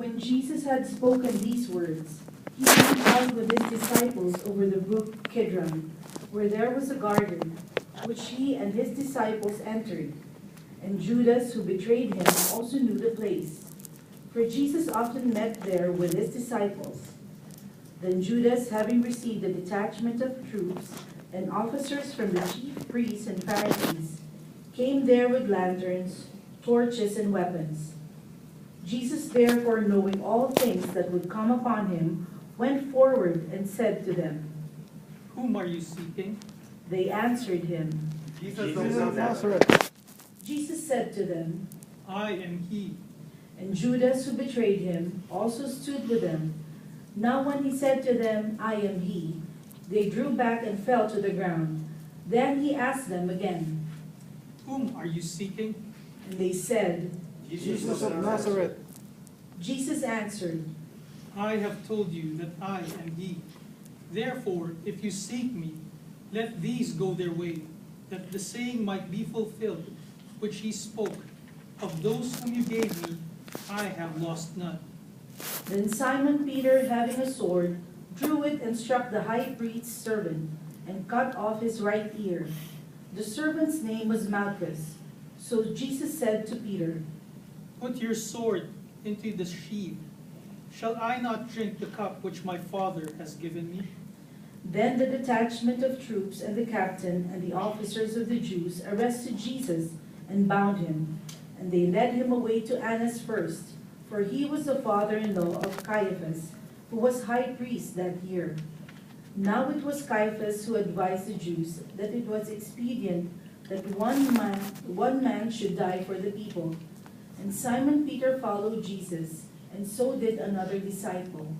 When Jesus had spoken these words, he went out with his disciples over the brook Kidron, where there was a garden, which he and his disciples entered. And Judas, who betrayed him, also knew the place, for Jesus often met there with his disciples. Then Judas, having received a detachment of troops and officers from the chief priests and Pharisees, came there with lanterns, torches, and weapons. Jesus, therefore, knowing all things that would come upon him, went forward and said to them, Whom are you seeking? They answered him, Jesus of Nazareth. Jesus said to them, I am he. and Judas, who betrayed him, also stood with them. Now when he said to them, I am he, they drew back and fell to the ground. Then he asked them again, Whom are you seeking? and they said, Jesus of Nazareth. Jesus answered, I have told you that I am he. Therefore, if you seek me, let these go their way, that the saying might be fulfilled, which he spoke, of those whom you gave me, I have lost none. Then Simon Peter, having a sword, drew it and struck the high priest's servant, and cut off his right ear. The servant's name was Malchus. So Jesus said to Peter, Put your sword into the sheath. Shall I not drink the cup which my Father has given me? Then the detachment of troops and the captain and the officers of the Jews arrested Jesus and bound him, and they led him away to Annas first, for he was the father-in-law of Caiaphas, who was high priest that year. Now it was Caiaphas who advised the Jews that it was expedient that one man should die for the people. And Simon Peter followed Jesus, and so did another disciple.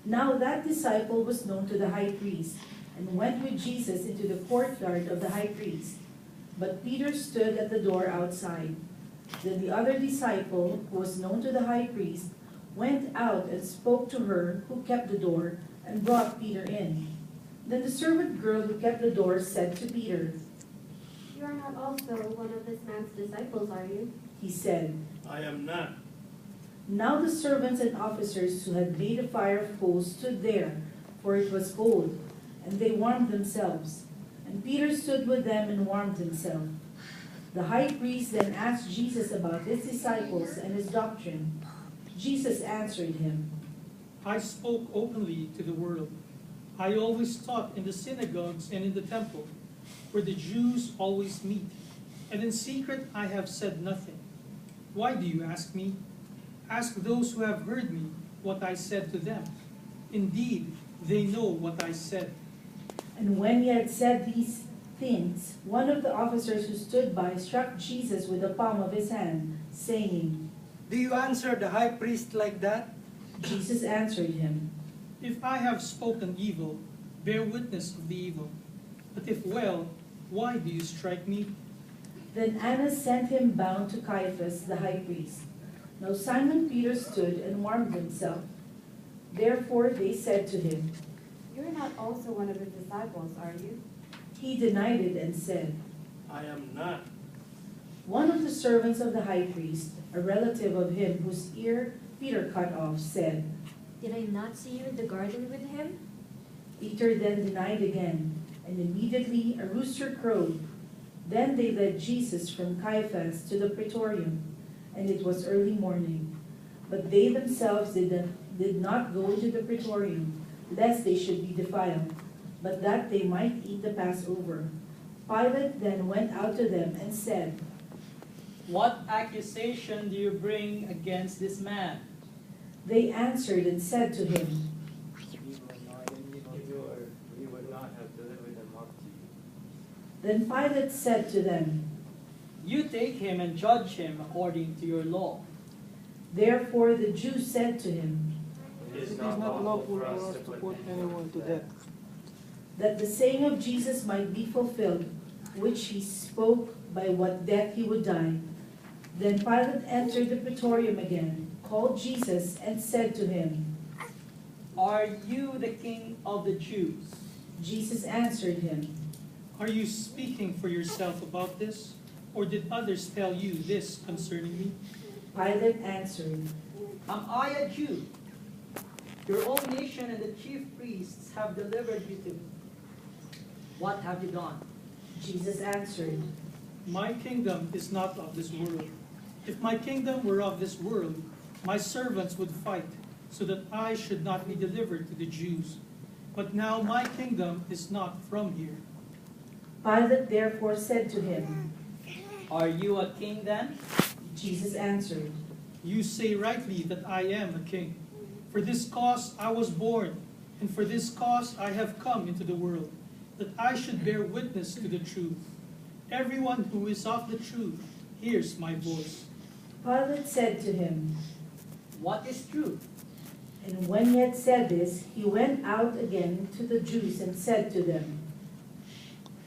Now that disciple was known to the high priest, and went with Jesus into the courtyard of the high priest. But Peter stood at the door outside. Then the other disciple, who was known to the high priest, went out and spoke to her who kept the door, and brought Peter in. Then the servant girl who kept the door said to Peter, You are not also one of this man's disciples, are you? He said, I am not. Now the servants and officers who had made a fire of coals stood there, for it was cold, and they warmed themselves. And Peter stood with them and warmed himself. The high priest then asked Jesus about his disciples and his doctrine. Jesus answered him, I spoke openly to the world. I always taught in the synagogues and in the temple, where the Jews always meet. And in secret I have said nothing. Why do you ask me? Ask those who have heard me what I said to them. Indeed, they know what I said. And when he had said these things, one of the officers who stood by struck Jesus with the palm of his hand, saying, Do you answer the high priest like that? Jesus answered him, If I have spoken evil, bear witness of the evil. But if well, why do you strike me? Then Annas sent him bound to Caiaphas the high priest. Now Simon Peter stood and warmed himself. Therefore they said to him, You are not also one of his disciples, are you? He denied it and said, I am not. One of the servants of the high priest, a relative of him whose ear Peter cut off, said, Did I not see you in the garden with him? Peter then denied again, and immediately a rooster crowed. Then they led Jesus from Caiaphas to the praetorium, and it was early morning. But they themselves did not go into the praetorium, lest they should be defiled, but that they might eat the Passover. Pilate then went out to them and said, What accusation do you bring against this man? They answered and said to him, We would not have delivered them up to you. Then Pilate said to them, You take him and judge him according to your law. Therefore the Jews said to him, It It is not lawful for us to put anyone to death. that the saying of Jesus might be fulfilled, which he spoke by what death he would die. Then Pilate entered the praetorium again, called Jesus, and said to him, Are you the king of the Jews? Jesus answered him, Are you speaking for yourself about this? Or did others tell you this concerning me? Pilate answered, Am I a Jew? Your own nation and the chief priests have delivered you to me. What have you done? Jesus answered, My kingdom is not of this world. If my kingdom were of this world, my servants would fight, so that I should not be delivered to the Jews. But now my kingdom is not from here. Pilate therefore said to him, Are you a king then? Jesus answered, You say rightly that I am a king. For this cause I was born, and for this cause I have come into the world, that I should bear witness to the truth. Everyone who is of the truth hears my voice. Pilate said to him, What is truth? and when he had said this, he went out again to the Jews and said to them,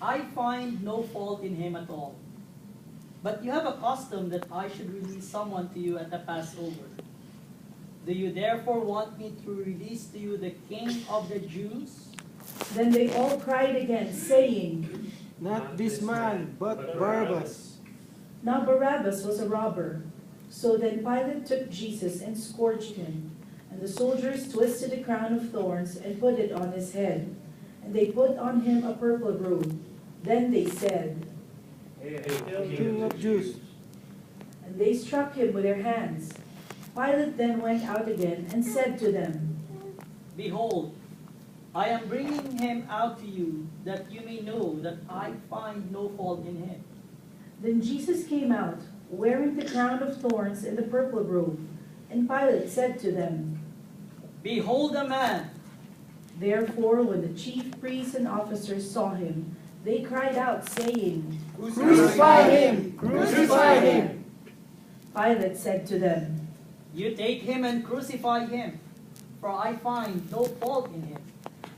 I find no fault in him at all. But you have a custom that I should release someone to you at the Passover. Do you therefore want me to release to you the king of the Jews? Then they all cried again, saying, Not this man, but Barabbas. Now Barabbas was a robber. So then Pilate took Jesus and scourged him. And the soldiers twisted a crown of thorns and put it on his head. And they put on him a purple robe. Then they said, King of Jews. and they struck him with their hands. Pilate then went out again and said to them, Behold, I am bringing him out to you, that you may know that I find no fault in him. Then Jesus came out, wearing the crown of thorns and the purple robe. And Pilate said to them, Behold the man! Therefore, when the chief priests and officers saw him, they cried out, saying, Crucify him! Crucify him! Pilate said to them, You take him and crucify him, for I find no fault in him.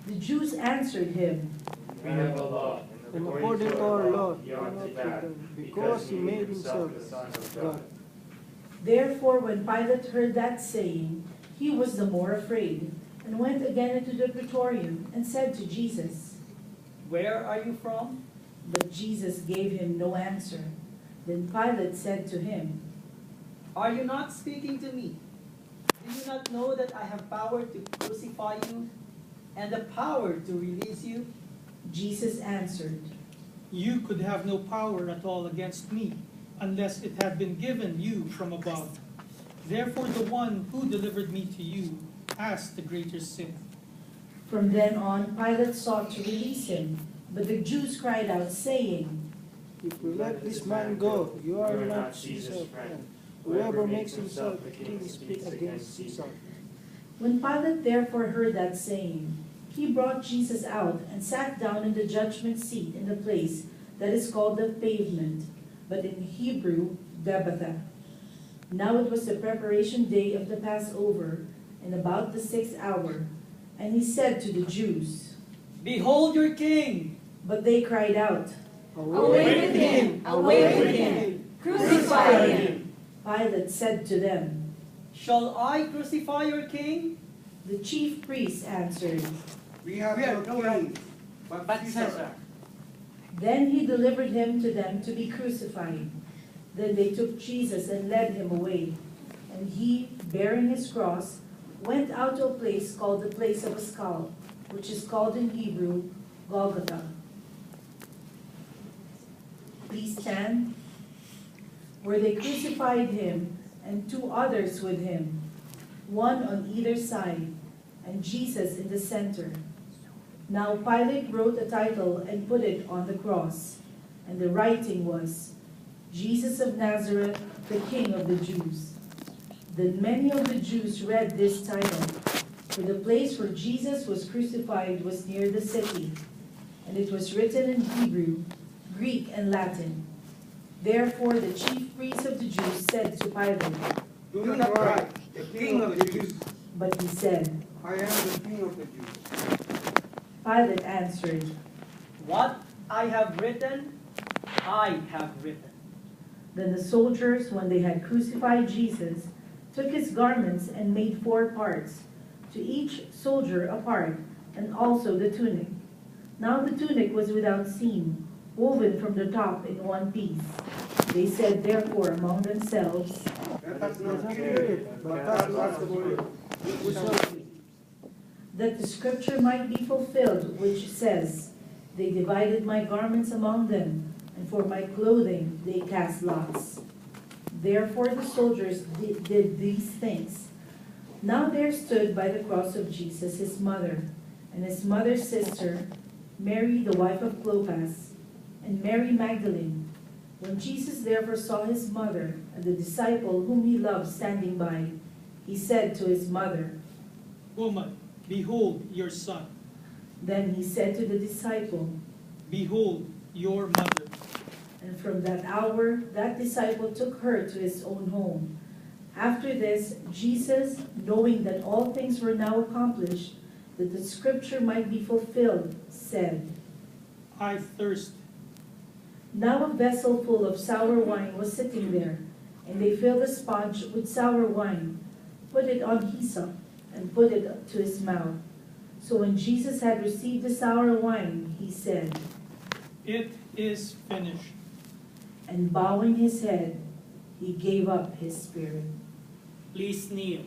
The Jews answered him, We have a law, And according to our law, he do ought not to kill die, them, because he made himself the Son of God. God. Therefore, when Pilate heard that saying, he was the more afraid, and went again into the praetorium, and said to Jesus. Where are you from? But Jesus gave him no answer. Then Pilate said to him, Are you not speaking to me? Do you not know that I have power to crucify you, and the power to release you? Jesus answered, You could have no power at all against me, unless it had been given you from above. Therefore the one who delivered me to you has the greater sin. From then on, Pilate sought to release him, but the Jews cried out, saying, If you let this man go, you are not Caesar's friend. Whoever makes himself a king speaks against Caesar. When Pilate therefore heard that saying, he brought Jesus out and sat down in the judgment seat in the place that is called the Pavement, but in Hebrew, Gabbatha. Now it was the preparation day of the Passover, and about the 6th hour. And he said to the Jews, Behold your king! but they cried out. Away with him! Away with him! Crucify him! Pilate said to them. Shall I crucify your king? The chief priests answered. We have no king, but Caesar. Then he delivered him to them to be crucified. Then they took Jesus and led him away. And he, bearing his cross, went out to a place called the place of a skull, which is called in Hebrew, Golgotha. Please stand. Where they crucified him, and 2 others with him, one on either side, and Jesus in the center. Now Pilate wrote a title and put it on the cross, and the writing was, Jesus of Nazareth, the King of the Jews. Then many of the Jews read this title, for the place where Jesus was crucified was near the city, and it was written in Hebrew, Greek, and Latin. Therefore the chief priests of the Jews said to Pilate, Do not write, the king of the Jews. but he said, I am the king of the Jews. Pilate answered, What I have written, I have written. Then the soldiers, when they had crucified Jesus, took his garments and made 4 parts, to each soldier a part, and also the tunic. Now the tunic was without seam, woven from the top in one piece. They said therefore among themselves, Let us Let us not not kill kill it, it, but but cast cast us us away. We shall That the scripture might be fulfilled, which says, "They divided my garments among them, and for my clothing they cast lots." Therefore the soldiers did these things. Now there stood by the cross of Jesus his mother, and his mother's sister, Mary the wife of Clopas, and Mary Magdalene. When Jesus therefore saw his mother and the disciple whom he loved standing by, he said to his mother, Woman, behold your son. Then he said to the disciple, Behold your mother. and from that hour that disciple took her to his own home. After this, Jesus, knowing that all things were now accomplished, that the scripture might be fulfilled, said, I thirst. Now a vessel full of sour wine was sitting there, and they filled a sponge with sour wine, put it on hyssop, and put it to his mouth. So when Jesus had received the sour wine, he said, It is finished. and bowing his head, he gave up his spirit. Please kneel.